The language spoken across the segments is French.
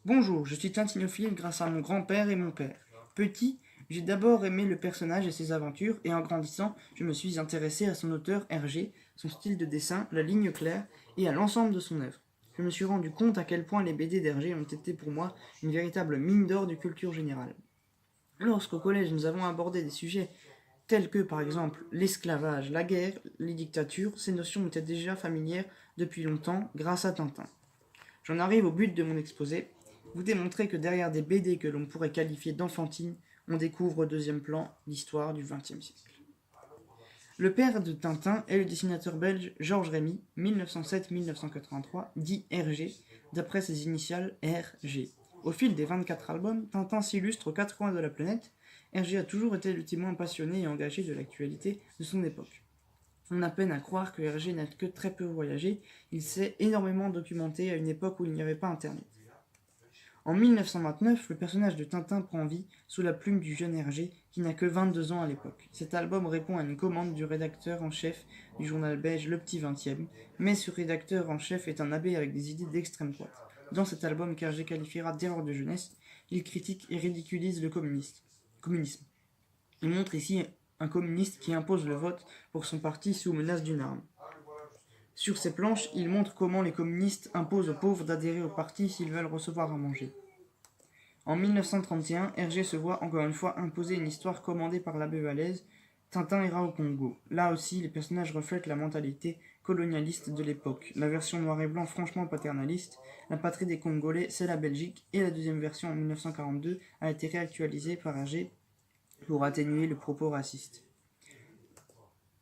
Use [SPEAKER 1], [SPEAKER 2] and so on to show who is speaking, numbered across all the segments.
[SPEAKER 1] Bonjour, je suis tintinophile grâce à mon grand-père et mon père. Petit, j'ai d'abord aimé le personnage et ses aventures, et en grandissant, je me suis intéressé à son auteur Hergé, son style de dessin, la ligne claire, et à l'ensemble de son œuvre. Je me suis rendu compte à quel point les BD d'Hergé ont été pour moi une véritable mine d'or de culture générale. Lorsqu'au collège nous avons abordé des sujets tels que par exemple l'esclavage, la guerre, les dictatures, ces notions m'étaient déjà familières depuis longtemps grâce à Tintin. J'en arrive au but de mon exposé, vous démontrer que derrière des BD que l'on pourrait qualifier d'enfantines, on découvre au deuxième plan l'histoire du XXe siècle. Le père de Tintin est le dessinateur belge Georges Rémy, 1907-1983, dit Hergé, d'après ses initiales RG. Au fil des 24 albums, Tintin s'illustre aux quatre coins de la planète. Hergé a toujours été le témoin passionné et engagé de l'actualité de son époque. On a peine à croire que Hergé n'a que très peu voyagé, il s'est énormément documenté à une époque où il n'y avait pas internet. En 1929, le personnage de Tintin prend vie sous la plume du jeune Hergé, qui n'a que 22 ans à l'époque. Cet album répond à une commande du rédacteur en chef du journal belge Le Petit 20e, mais ce rédacteur en chef est un abbé avec des idées d'extrême droite. Dans cet album qu'Hergé qualifiera d'erreur de jeunesse, il critique et ridiculise le communisme. Il montre ici un communiste qui impose le vote pour son parti sous menace d'une arme. Sur ces planches, il montre comment les communistes imposent aux pauvres d'adhérer au parti s'ils veulent recevoir à manger. En 1931, Hergé se voit encore une fois imposer une histoire commandée par l'abbé Vallès, Tintin ira au Congo. Là aussi, les personnages reflètent la mentalité colonialiste de l'époque. La version noir et blanc franchement paternaliste, la patrie des Congolais, c'est la Belgique, et la deuxième version en 1942 a été réactualisée par Hergé pour atténuer le propos raciste.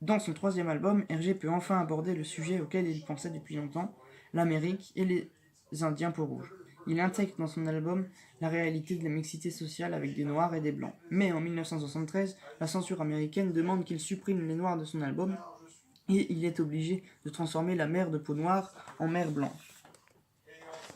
[SPEAKER 1] Dans son troisième album, Hergé peut enfin aborder le sujet auquel il pensait depuis longtemps, l'Amérique et les Indiens peau-rouge. Il intègre dans son album la réalité de la mixité sociale avec des noirs et des blancs. Mais en 1973, la censure américaine demande qu'il supprime les noirs de son album et il est obligé de transformer la mer de peau noire en mer blanche.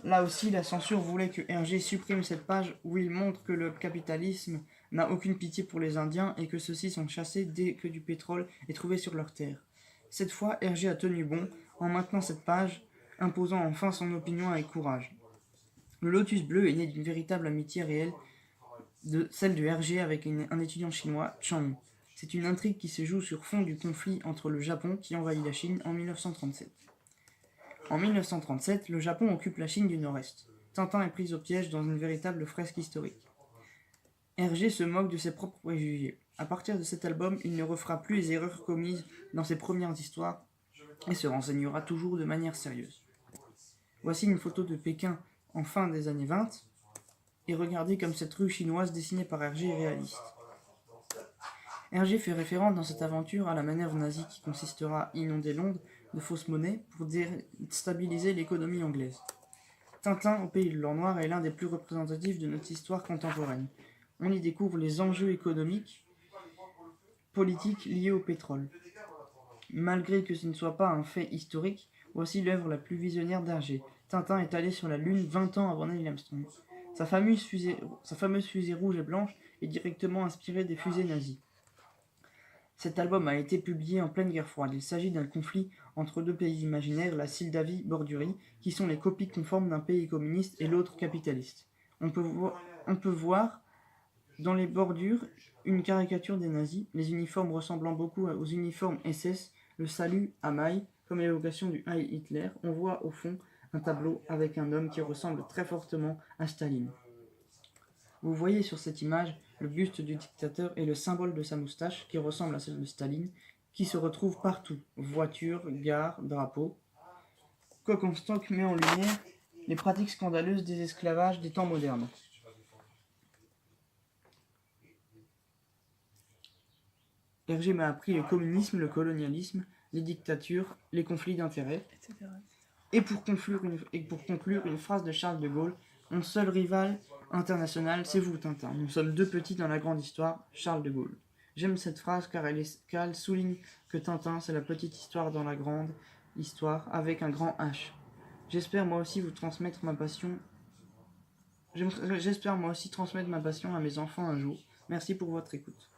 [SPEAKER 1] Là aussi, la censure voulait que Hergé supprime cette page où il montre que le capitalisme n'a aucune pitié pour les Indiens et que ceux-ci sont chassés dès que du pétrole est trouvé sur leurs terres. Cette fois, Hergé a tenu bon en maintenant cette page, imposant enfin son opinion avec courage. Le Lotus bleu est né d'une véritable amitié réelle, celle de Hergé avec un étudiant chinois, Chang. C'est une intrigue qui se joue sur fond du conflit entre le Japon qui envahit la Chine en 1937. En 1937, le Japon occupe la Chine du Nord-Est. Tintin est pris au piège dans une véritable fresque historique. Hergé se moque de ses propres préjugés. À partir de cet album, il ne refera plus les erreurs commises dans ses premières histoires et se renseignera toujours de manière sérieuse. Voici une photo de Pékin en fin des années 20, et regardez comme cette rue chinoise dessinée par Hergé est réaliste. Hergé fait référence dans cette aventure à la manœuvre nazie qui consistera à inonder Londres de fausses monnaies pour déstabiliser l'économie anglaise. Tintin au pays de l'or noir est l'un des plus représentatifs de notre histoire contemporaine. On y découvre les enjeux économiques, politiques liés au pétrole. Malgré que ce ne soit pas un fait historique, voici l'œuvre la plus visionnaire d'Hergé. Tintin est allé sur la Lune 20 ans avant Neil Armstrong. Sa fameuse fusée rouge et blanche est directement inspirée des fusées nazies. Cet album a été publié en pleine guerre froide. Il s'agit d'un conflit entre deux pays imaginaires, la Moldavie-Bordurie, qui sont les copies conformes d'un pays communiste et l'autre capitaliste. On peut voir dans les bordures une caricature des nazis, les uniformes ressemblant beaucoup aux uniformes SS, le salut à maille, comme l'évocation du Heil Hitler. On voit au fond un tableau avec un homme qui ressemble très fortement à Staline. Vous voyez sur cette image le buste du dictateur et le symbole de sa moustache qui ressemble à celle de Staline, qui se retrouve partout, voitures, gares, drapeaux. Koh-Comstock met en lumière les pratiques scandaleuses des esclavages des temps modernes. Hergé m'a appris le communisme, le colonialisme, les dictatures, les conflits d'intérêts. Et pour conclure une phrase de Charles de Gaulle, mon seul rival international, c'est vous, Tintin. Nous sommes deux petits dans la grande histoire, Charles de Gaulle. J'aime cette phrase car elle souligne que Tintin, c'est la petite histoire dans la grande histoire avec un grand H. J'espère moi aussi transmettre ma passion à mes enfants un jour. Merci pour votre écoute.